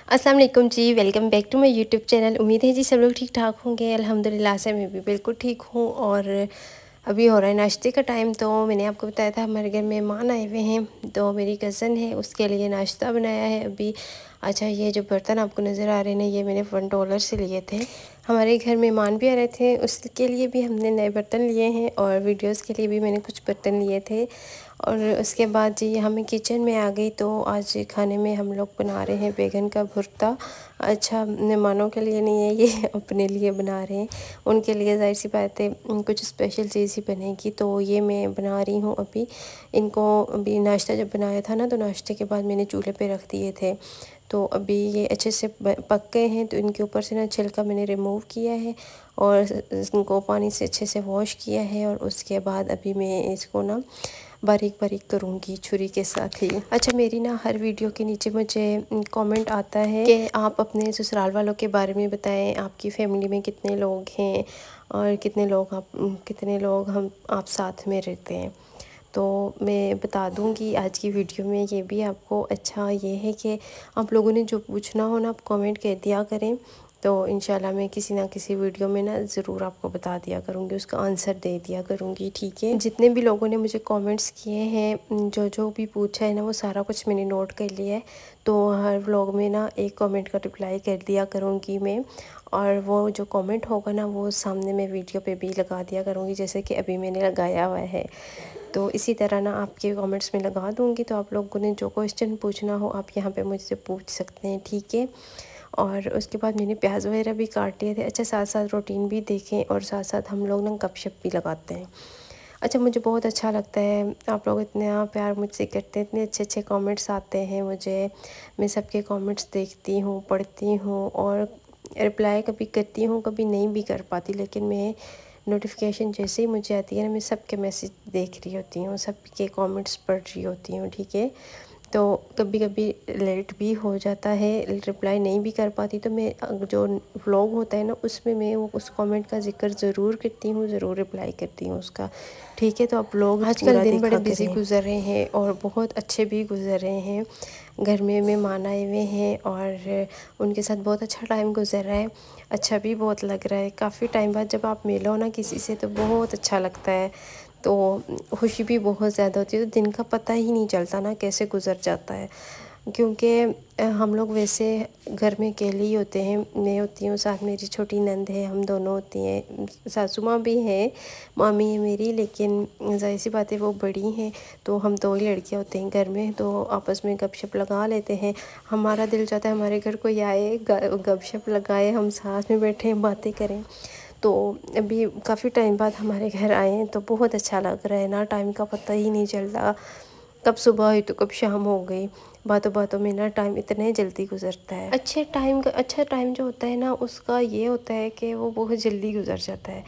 अस्सलाम वालेकुम जी, welcome back to my YouTube channel. उम्मीद है जी सब लोग ठीक ठाक होंगे। अल्हम्दुलिल्लाह से मैं भी बिल्कुल ठीक हूँ। और अभी हो रहा है नाश्ते का टाइम। तो मैंने आपको बताया था हमारे घर मेहमान आए हुए हैं, तो मेरी कज़न है उसके लिए नाश्ता बनाया है अभी। अच्छा, ये जो बर्तन आपको नज़र आ रहे हैं ना, ये मैंने $1 से लिए थे। हमारे घर मेहमान भी आ रहे थे, उसके लिए भी हमने नए बर्तन लिए हैं और वीडियोस के लिए भी मैंने कुछ बर्तन लिए थे। और उसके बाद जी हमें किचन में आ गई। तो आज खाने में हम लोग बना रहे हैं बैगन का भुर्ता। अच्छा, मेहमानों के लिए नहीं है ये, अपने लिए बना रहे हैं। उनके लिए ज़ाहिर सी बात है कुछ स्पेशल चीज़ ही बनेगी, तो ये मैं बना रही हूँ अभी। इनको अभी नाश्ता जब बनाया था ना, तो नाश्ते के बाद मैंने चूल्हे पे रख दिए थे। तो अभी ये अच्छे से पक गए हैं। तो इनके ऊपर से ना छिलका मैंने रिमूव किया है और इनको पानी से अच्छे से वॉश किया है। और उसके बाद अभी मैं इसको ना बारीक बारीक करूँगी छुरी के साथ ही। अच्छा, मेरी ना हर वीडियो के नीचे मुझे कमेंट आता है कि आप अपने ससुराल वालों के बारे में बताएं, आपकी फैमिली में कितने लोग हैं और कितने लोग हम आप साथ में रहते हैं। तो मैं बता दूंगी आज की वीडियो में ये भी आपको। अच्छा, ये है कि आप लोगों ने जो पूछना हो ना, आप कमेंट कर दिया करें, तो इंशाल्लाह मैं किसी ना किसी वीडियो में ना ज़रूर आपको बता दिया करूँगी, उसका आंसर दे दिया करूँगी, ठीक है। जितने भी लोगों ने मुझे कमेंट्स किए हैं, जो जो भी पूछा है ना, वो सारा कुछ मैंने नोट कर लिया है। तो हर व्लॉग में ना एक कमेंट का रिप्लाई कर दिया करूँगी मैं। और वो जो कमेंट होगा ना, वो सामने मैं वीडियो पे भी लगा दिया करूँगी, जैसे कि अभी मैंने लगाया हुआ है। तो इसी तरह ना आपके कमेंट्स में लगा दूँगी। तो आप लोगों ने जो क्वेश्चन पूछना हो आप यहाँ पे मुझसे पूछ सकते हैं, ठीक है। और उसके बाद मैंने प्याज वगैरह भी काट लिए थे। अच्छा, साथ साथ रूटीन भी देखें और साथ साथ हम लोग ना गपशप भी लगाते हैं। अच्छा, मुझे बहुत अच्छा लगता है, आप लोग इतना प्यार मुझसे करते हैं, इतने अच्छे अच्छे कमेंट्स आते हैं मुझे। मैं सबके कमेंट्स देखती हूँ, पढ़ती हूँ और रिप्लाई कभी करती हूँ, कभी नहीं भी कर पाती, लेकिन मैं नोटिफिकेशन जैसे ही मुझे आती है ना, मैं सबके मैसेज देख रही होती हूँ, सबके कमेंट्स पढ़ रही होती हूँ, ठीक है। तो कभी कभी लेट भी हो जाता है, रिप्लाई नहीं भी कर पाती, तो मैं जो व्लॉग होता है ना, उसमें मैं वो उस कमेंट का जिक्र ज़रूर करती हूँ, ज़रूर रिप्लाई करती हूँ उसका, ठीक है। तो आप लोग आजकल दिन बड़े बिजी गुजर रहे हैं और बहुत अच्छे भी गुजर रहे हैं। घर में मेहमान आए हुए हैं और उनके साथ बहुत अच्छा टाइम गुजर रहा है। अच्छा भी बहुत लग रहा है, काफ़ी टाइम बाद जब आप मिलो ना किसी से तो बहुत अच्छा लगता है। तो खुशी भी बहुत ज़्यादा होती है। तो दिन का पता ही नहीं चलता ना कैसे गुजर जाता है, क्योंकि हम लोग वैसे घर में अकेले ही होते हैं। मैं होती हूँ, साथ मेरी छोटी नंद है, हम दोनों होती हैं। सासू माँ भी है, मामी है मेरी, लेकिन ज़ाहिर सी बात है वो बड़ी हैं। तो हम दो ही लड़कियाँ होते हैं घर में, तो आपस में गपशप लगा लेते हैं। हमारा दिल चाहता है हमारे घर कोई आए, गपशप लगाए, हम साथ में बैठे बातें करें। तो अभी काफ़ी टाइम बाद हमारे घर आए हैं, तो बहुत अच्छा लग रहा है ना, टाइम का पता ही नहीं चलता, कब सुबह हुई तो कब शाम हो गई। बातों बातों में ना टाइम इतने जल्दी गुजरता है। अच्छा टाइम जो होता है ना, उसका ये होता है कि वो बहुत जल्दी गुजर जाता है।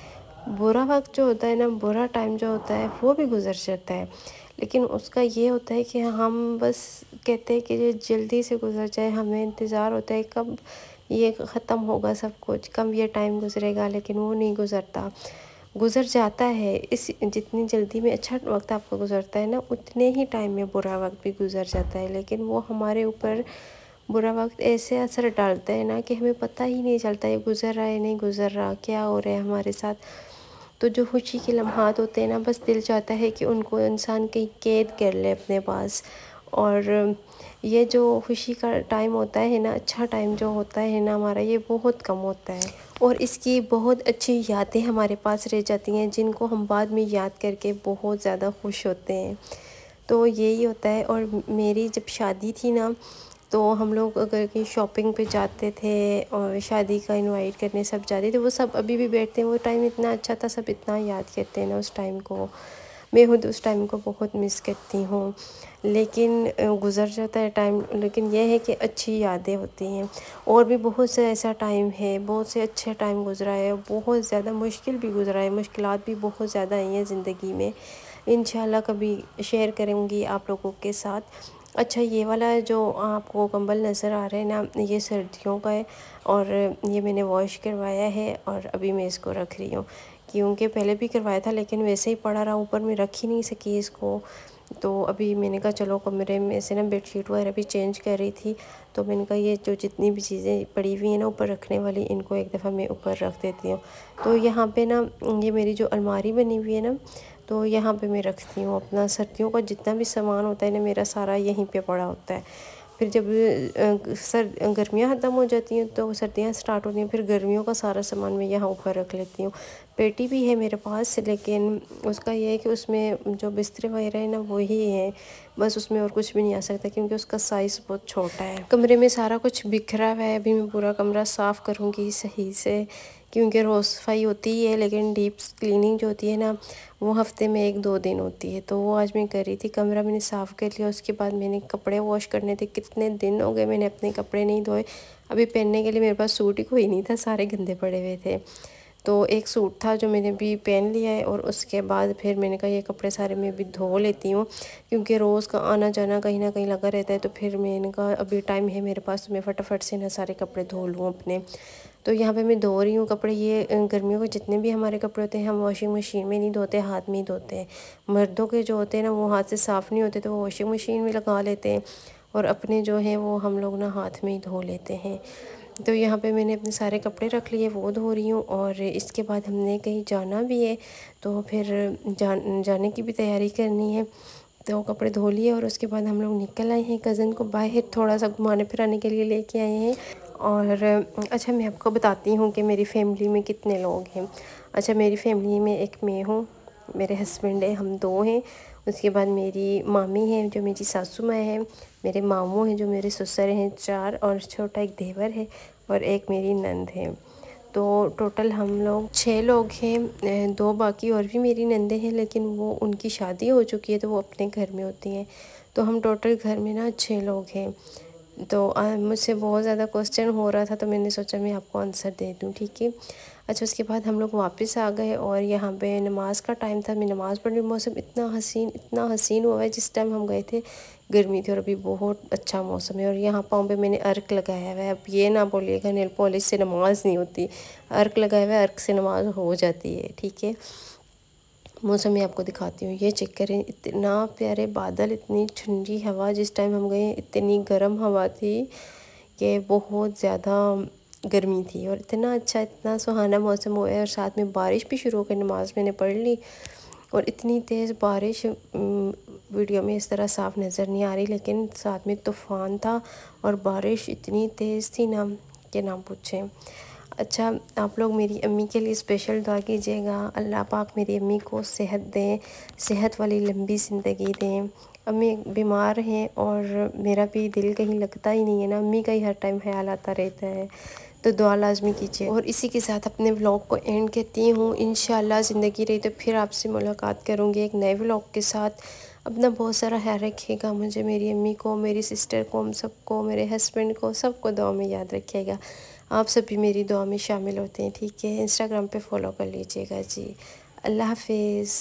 बुरा वक्त जो होता है ना, बुरा टाइम जो होता है वो भी गुजर जाता है, लेकिन उसका ये होता है कि हम बस कहते हैं कि ये जल्दी से गुजर जाए। हमें इंतज़ार होता है कब ये ख़त्म होगा सब कुछ, कब ये टाइम गुजरेगा, लेकिन वो नहीं गुजरता, गुजर जाता है। इस जितनी जल्दी में अच्छा वक्त आपका गुजरता है ना, उतने ही टाइम में बुरा वक्त भी गुजर जाता है। लेकिन वो हमारे ऊपर बुरा वक्त ऐसे असर डालता है ना कि हमें पता ही नहीं चलता ये गुजर रहा है नहीं गुजर रहा, क्या हो रहा है हमारे साथ। तो जो खुशी के लम्हात होते हैं ना, बस दिल चाहता है कि उनको इंसान कहीं कैद कर ले अपने पास। और ये जो खुशी का टाइम होता है ना, अच्छा टाइम जो होता है ना हमारा, ये बहुत कम होता है और इसकी बहुत अच्छी यादें हमारे पास रह जाती हैं, जिनको हम बाद में याद करके बहुत ज़्यादा खुश होते हैं। तो यही होता है। और मेरी जब शादी थी ना, तो हम लोग अगर कहीं शॉपिंग पे जाते थे और शादी का इनवाइट करने सब जाते थे, वो सब अभी भी बैठते हैं। वो टाइम इतना अच्छा था, सब इतना याद करते हैं ना उस टाइम को। मैं खुद उस टाइम को बहुत मिस करती हूँ, लेकिन गुज़र जाता है टाइम। लेकिन यह है कि अच्छी यादें होती हैं। और भी बहुत से ऐसा टाइम है, बहुत से अच्छे टाइम गुजरा है, बहुत ज़्यादा मुश्किल भी गुजरा है, मुश्किलात भी बहुत ज़्यादा आई हैं ज़िंदगी में। इंशाल्लाह कभी शेयर करूँगी आप लोगों के साथ। अच्छा, ये वाला जो आपको कंबल नज़र आ रहा है ना, ये सर्दियों का है और ये मैंने वॉश करवाया है और अभी मैं इसको रख रही हूँ, क्योंकि पहले भी करवाया था लेकिन वैसे ही पड़ा रहा, ऊपर मैं रख ही नहीं सकी इसको। तो अभी मैंने कहा चलो कमरे में से ना बेडशीट वगैरह भी चेंज कर रही थी, तो मैंने कहा ये जो जितनी भी चीज़ें पड़ी हुई हैं ना ऊपर रखने वाली, इनको एक दफ़ा मैं ऊपर रख देती हूँ। तो यहाँ पे ना ये मेरी जो अलमारी बनी हुई है ना, तो यहाँ पे मैं रखती हूँ अपना सर्दियों का जितना भी सामान होता है ना, मेरा सारा यहीं पे पड़ा होता है। फिर जब गर्मियाँ ख़त्म हो जाती हैं तो सर्दियाँ स्टार्ट होती हैं, फिर गर्मियों का सारा सामान मैं यहाँ ऊपर रख लेती हूँ। पेटी भी है मेरे पास, लेकिन उसका ये है कि उसमें जो बिस्तरे वगैरह है ना वही है, बस उसमें और कुछ भी नहीं आ सकता क्योंकि उसका साइज़ बहुत छोटा है। कमरे में सारा कुछ बिखरा हुआ है, अभी मैं पूरा कमरा साफ़ करूँगी सही से, क्योंकि रोज़ सफाई होती ही है, लेकिन डीप क्लीनिंग जो होती है ना वो हफ़्ते में 1-2 दिन होती है। तो वो आज मैं कर रही थी, कमरा मैंने साफ़ कर लिया। उसके बाद मैंने कपड़े वॉश करने थे, कितने दिन हो गए मैंने अपने कपड़े नहीं धोए। अभी पहनने के लिए मेरे पास सूट ही कोई नहीं था, सारे गंदे पड़े हुए थे। तो एक सूट था जो मैंने भी पहन लिया है, और उसके बाद फिर मैंने कहा ये कपड़े सारे मैं भी धो लेती हूँ, क्योंकि रोज़ का आना जाना कहीं ना कहीं लगा रहता है। तो फिर मैंने कहा अभी टाइम है मेरे पास, तो मैं फटाफट से ना सारे कपड़े धो लूँ अपने। तो यहाँ पे मैं धो रही हूँ कपड़े। ये गर्मियों के जितने भी हमारे कपड़े होते हैं हम वॉशिंग मशीन में नहीं धोते, हाथ में ही धोते हैं। मर्दों के जो होते हैं ना वो हाथ से साफ़ नहीं होते, तो वो वॉशिंग मशीन में लगा लेते हैं, और अपने जो हैं वो हम लोग ना हाथ में ही धो लेते हैं। तो यहाँ पे मैंने अपने सारे कपड़े रख लिए, वो धो रही हूँ। और इसके बाद हमने कहीं जाना भी है, तो फिर जाने की भी तैयारी करनी है। तो कपड़े धो लिए और उसके बाद हम लोग निकल आए हैं, कज़न को बाहर थोड़ा सा घुमाने फिराने के लिए लेके आए हैं। और अच्छा मैं आपको बताती हूँ कि मेरी फैमिली में कितने लोग हैं। अच्छा मेरी फैमिली में एक मैं हूँ, मेरे हस्बैंड है, हम 2 हैं। उसके बाद मेरी मामी है जो मेरी सासू माँ है, मेरे मामू हैं जो मेरे ससुर हैं 4, और छोटा एक देवर है, और एक मेरी नंद है। तो टोटल हम लोग 6 लोग हैं। 2 बाकी और भी मेरी नंदे हैं, लेकिन वो उनकी शादी हो चुकी है तो वो अपने घर में होती हैं। तो हम टोटल घर में ना 6 लोग हैं। तो मुझसे बहुत ज़्यादा क्वेश्चन हो रहा था, तो मैंने सोचा मैं आपको आंसर दे दूँ, ठीक है। अच्छा उसके बाद हम लोग वापस आ गए, और यहाँ पे नमाज़ का टाइम था, मैं नमाज़ पढ़ रही। मौसम इतना हसीन हुआ है। जिस टाइम हम गए थे गर्मी थी, और अभी बहुत अच्छा मौसम है। और यहाँ पाँव पे मैंने अर्क लगाया हुआ है। अब ये ना बोलिएगा नेल पॉलिश से नमाज नहीं होती, अर्क लगाया हुआ है, अर्क से नमाज हो जाती है, ठीक है। मौसम मैं आपको दिखाती हूँ, ये चेक करें, इतना प्यारे बादल, इतनी ठंडी हवा। जिस टाइम हम गए इतनी गर्म हवा थी कि बहुत ज़्यादा गर्मी थी, और इतना अच्छा इतना सुहाना मौसम हुआ है। और साथ में बारिश भी शुरू हो गई, नमाज मैंने पढ़ ली। और इतनी तेज़ बारिश वीडियो में इस तरह साफ़ नज़र नहीं आ रही, लेकिन साथ में तूफ़ान था, और बारिश इतनी तेज़ थी ना कि ना पूछें। अच्छा आप लोग मेरी अम्मी के लिए स्पेशल दुआ कीजिएगा, अल्लाह पाक मेरी अम्मी को सेहत दें, सेहत वाली लंबी ज़िंदगी दें। अम्मी बीमार हैं, और मेरा भी दिल कहीं लगता ही नहीं है ना, अम्मी का ही हर टाइम ख्याल आता रहता है। तो दुआ लाजमी कीजिए। और इसी के साथ अपने व्लॉग को एंड करती हूँ। इंशाल्लाह ज़िंदगी रही तो फिर आपसे मुलाकात करूँगी एक नए व्लॉग के साथ। अपना बहुत सारा ख्याल रखिएगा, मुझे, मेरी अम्मी को, मेरी सिस्टर को, हम सबको, मेरे हस्बैंड को, सबको दुआ में याद रखिएगा। आप सभी मेरी दुआ में शामिल होते हैं, ठीक है। इंस्टाग्राम पे फॉलो कर लीजिएगा जी। अल्लाह हाफिज़।